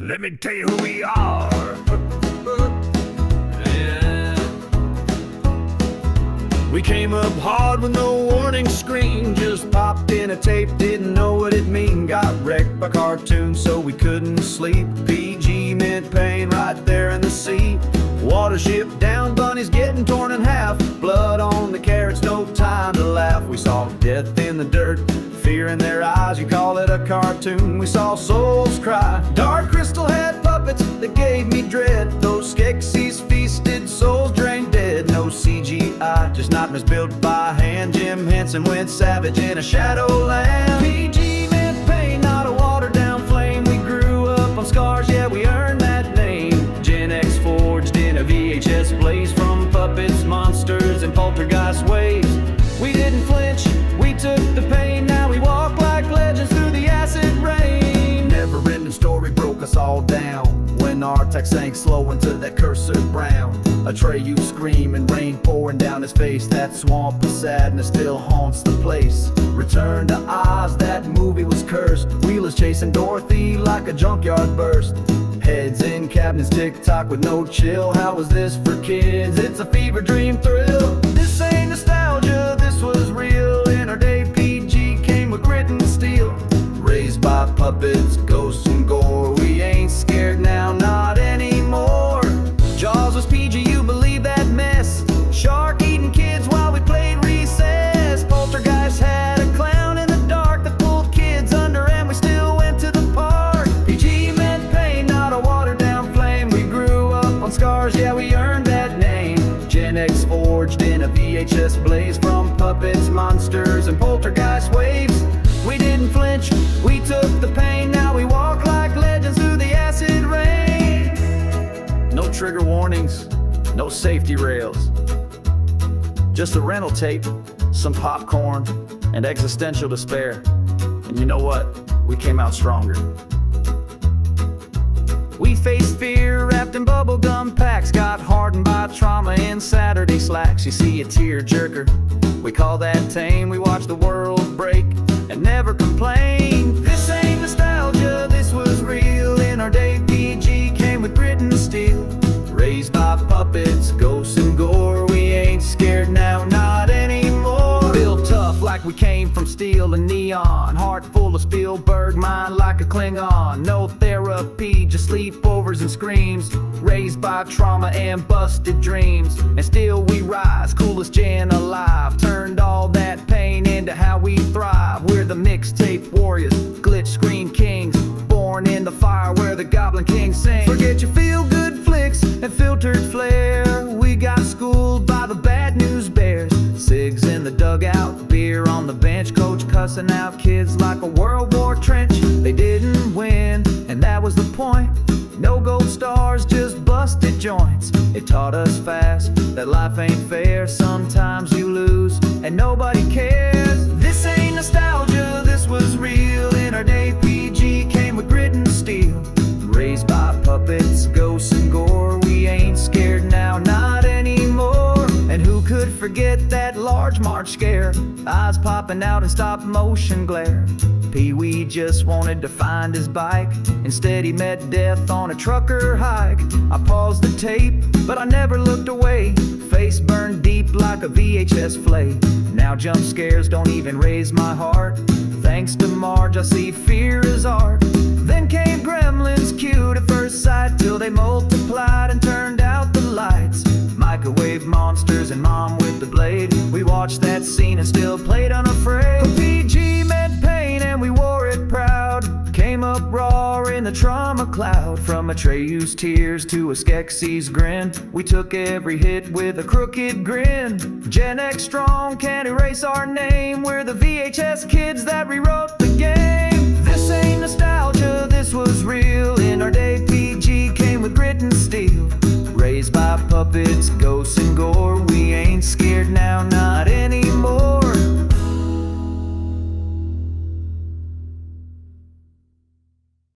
Let me tell you who we are. Yeah. We came up hard with no warning screen. Just popped in a tape, didn't know what it mean. Got wrecked by cartoons so we couldn't sleep. PG meant pain right there in the seat. Water ship down, bunnies getting torn in half. Blood on the carrots, no time to laugh. We saw death in the dirt, fear in their eyes, you call it a cartoon. We saw souls cry. Dark crystal had puppets that gave me dread. Those Skeksis feasted, souls drained dead. No CGI, just nightmares built by hand. Jim Henson went savage in a shadowland. PG meant pain, not a watered down flame. We grew up on scars, yeah, we earned that name. Gen X forged in a VHS blaze. From puppets, monsters, and poltergeist waves. We didn't flinch, we took the pain. Now we walk like legends through the acid rain. Never-ending story broke us all down when our tech sank slow into that cursor brown. Atreyu screaming, rain pouring down his face. That swamp of sadness still haunts the place. Return to Oz, that movie was cursed. Wheelers chasing Dorothy like a junkyard burst. Heads in cabinets, tick-tock with no chill. How was this for kids? It's a fever dream thrill. This ain't nostalgia, this was real. In our day, PG came with grit and steel. Raised by puppets, ghosts and gore. We ain't scared now, not anymore. Jaws was PG, you believe that mess? Shark eating kids while we played recess. Poltergeist had a clown in the dark that pulled kids under, and we still went to the park. PG meant pain, not a watered down flame. We grew up on scars, yeah, we earned that name. Gen X forged in a VHS blaze. From puppets, monsters, and poltergeist waves. We didn't flinch, we took the pain. Now we walk like legends through the acid rain. No trigger warnings, no safety rails. Just a rental tape, some popcorn, and existential despair. And you know what? We came out stronger. We faced fear wrapped in bubblegum packs. Got hardened by trauma in Saturday slacks. You see a tear jerker, we call that tame. We watch the world break and never complain. This ain't nostalgia, this was real. In our day, PG came with grit and steel. Raised by puppets, ghosts and gore. We ain't scared now, not anymore. Built tough like we came from steel and neon. Heart full of Spielberg, mind like a Klingon. No therapy, just sleepovers and screams. Raised by trauma and busted dreams. And still we rise, coolest gen alive. Turned all that pain into how we thrive. We're the mixtape warriors, glitch screen kings. Born in the fire where the Goblin King sings. Forget your feel-good flicks and filtered flair. We got schooled by the bad news bears. Cigs in the dugout, beer on the bench. Coach cussing out kids like a World War trench. They didn't win, and that was the point. No gold stars, just busted joints. It taught us fast that life ain't fair. Sometimes you lose, and nobody cares. This ain't nostalgia, this was real. In our day, PG came with grit and steel. Raised by puppets, ghosts and gore. We ain't scared now, not anymore. And who could forget that large March scare? Eyes popping out in stop motion glare. Pee-wee just wanted to find his bike. Instead he met death on a trucker hike. I paused the tape, but I never looked away. Face burned deep like a VHS flay. Now jump scares don't even raise my heart. Thanks to Marge, I see fear is art. Then came gremlins, cute at first sight, till they multiplied and turned out the lights. Microwave monsters and mom with the blade. We watched that scene and still played unafraid. But PG meant pain and we wore it proud. Came up raw in the trauma cloud. From Atreyu's tears to a Skeksis grin. We took every hit with a crooked grin. Gen X strong, can't erase our name. We're the VHS kids that rewrote the game. This ain't nostalgia, this was real. In our day, PG came with grit and steel. Raised by puppets, go